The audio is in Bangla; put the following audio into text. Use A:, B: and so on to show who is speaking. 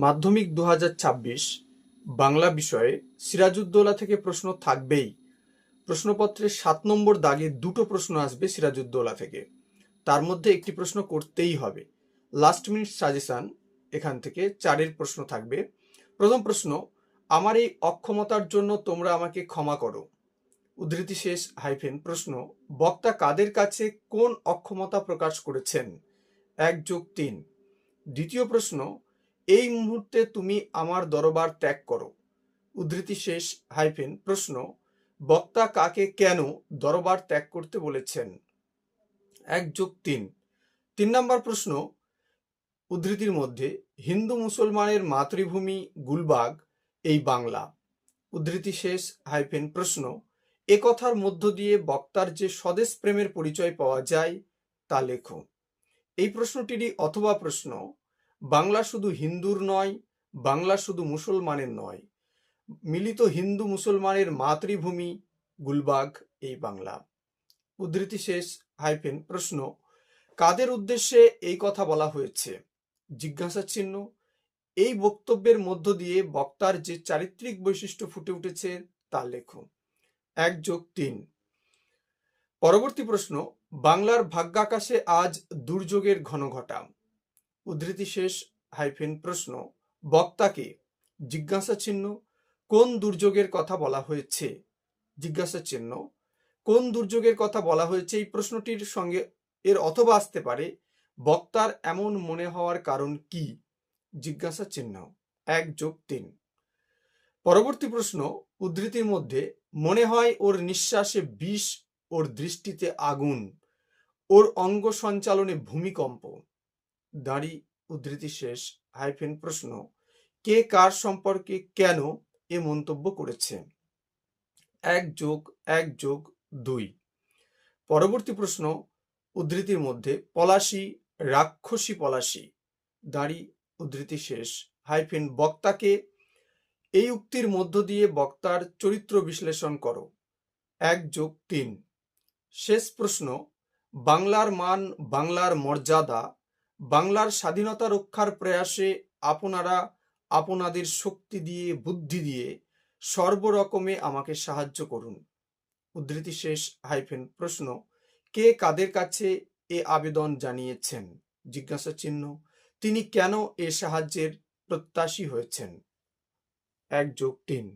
A: মাধ্যমিক 2026 বাংলা বিষয়ে সিরাজউদ্দৌলা থেকে প্রশ্ন থাকবেই। প্রশ্নপত্রে 7 নম্বর দাগে দুটো প্রশ্ন আসবে সিরাজউদ্দৌলা থেকে, তার মধ্যে একটি প্রশ্ন করতেই হবে। লাস্ট মিনিট সাজেশন এখান থেকে 4 প্রশ্ন থাকবে। প্রথম প্রশ্ন, আমার এই অক্ষমতার জন্য তোমরা আমাকে ক্ষমা করো। উদ্ধৃতি শেষ প্রশ্ন, বক্তা কাদের কাছে কোন অক্ষমতা প্রকাশ করেছেন? 1+3। দ্বিতীয় প্রশ্ন, এই মুহূর্তে তুমি আমার দরবার ত্যাগ করো। উদ্ধৃতি শেষ প্রশ্ন, বক্তা কাকে কেন দরবার ত্যাগ করতে বলেছেন? 1+3। 3 নম্বর প্রশ্ন, উদ্ধৃতির মধ্যে হিন্দু মুসলমানের মাতৃভূমি গুলবাগ এই বাংলা। উদ্ধৃতি শেষ প্রশ্ন, এ কথার মধ্য দিয়ে বক্তার যে স্বদেশ প্রেমের পরিচয় পাওয়া যায় তা লেখো। এই প্রশ্নটিরই অথবা প্রশ্ন, বাংলা শুধু হিন্দুর নয়, বাংলা শুধু মুসলমানের নয়, মিলিত হিন্দু মুসলমানের মাতৃভূমি গুলবাগ এই বাংলা। উদ্ধৃতি শেষ প্রশ্ন, কাদের উদ্দেশ্যে এই কথা বলা হয়েছে? জিজ্ঞাসা চিহ্ন। এই বক্তব্যের মধ্য দিয়ে বক্তার যে চারিত্রিক বৈশিষ্ট্য ফুটে উঠেছে তা লেখো। 1+3। পরবর্তী প্রশ্ন, বাংলার ভাগ্যাকাশে আজ দুর্যোগের ঘনঘটা। উদ্ধৃতি শেষ প্রশ্ন, বক্তাকে জিজ্ঞাসা চিহ্ন কোন দুর্যোগের কথা বলা হয়েছে? জিজ্ঞাসা চিহ্ন কোন দুর্যোগের কথা বলা হয়েছে এই প্রশ্নটির সঙ্গে এর অথবা আসতে পারে, বক্তার এমন মনে হওয়ার কারণ কি? জিজ্ঞাসা চিহ্ন। 1+3। পরবর্তী প্রশ্ন, উদ্ধৃতির মধ্যে মনে হয় ওর নিঃশ্বাসে বিষ, ওর দৃষ্টিতে আগুন, ওর অঙ্গ সঞ্চালনে ভূমিকম্প। দাঁড়ি উদ্ধৃতি শেষ প্রশ্ন, কে কার সম্পর্কে কেন এ মন্তব্য করেছে? 1+1+2। পরবর্তী প্রশ্ন, উদ্ধৃতির মধ্যে পলাশী, রাক্ষসী পলাশী, দাঁড়ি উদ্ধৃতি শেষ বক্তাকে এই উক্তির মধ্য দিয়ে বক্তার চরিত্র বিশ্লেষণ করো। 1+3। শেষ প্রশ্ন, বাংলার মান, বাংলার মর্যাদা, বাংলার স্বাধীনতা রক্ষার প্রয়াসে আপনারা আপনাদের শক্তি দিয়ে, বুদ্ধি দিয়ে সর্বরকমে আমাকে সাহায্য করুন। উদ্ধৃতি শেষ প্রশ্ন, কে কাদের কাছে এ আবেদন জানিয়েছেন? জিজ্ঞাসা চিহ্ন। তিনি কেন এ সাহায্যের প্রত্যাশী হয়েছেন? 1+3।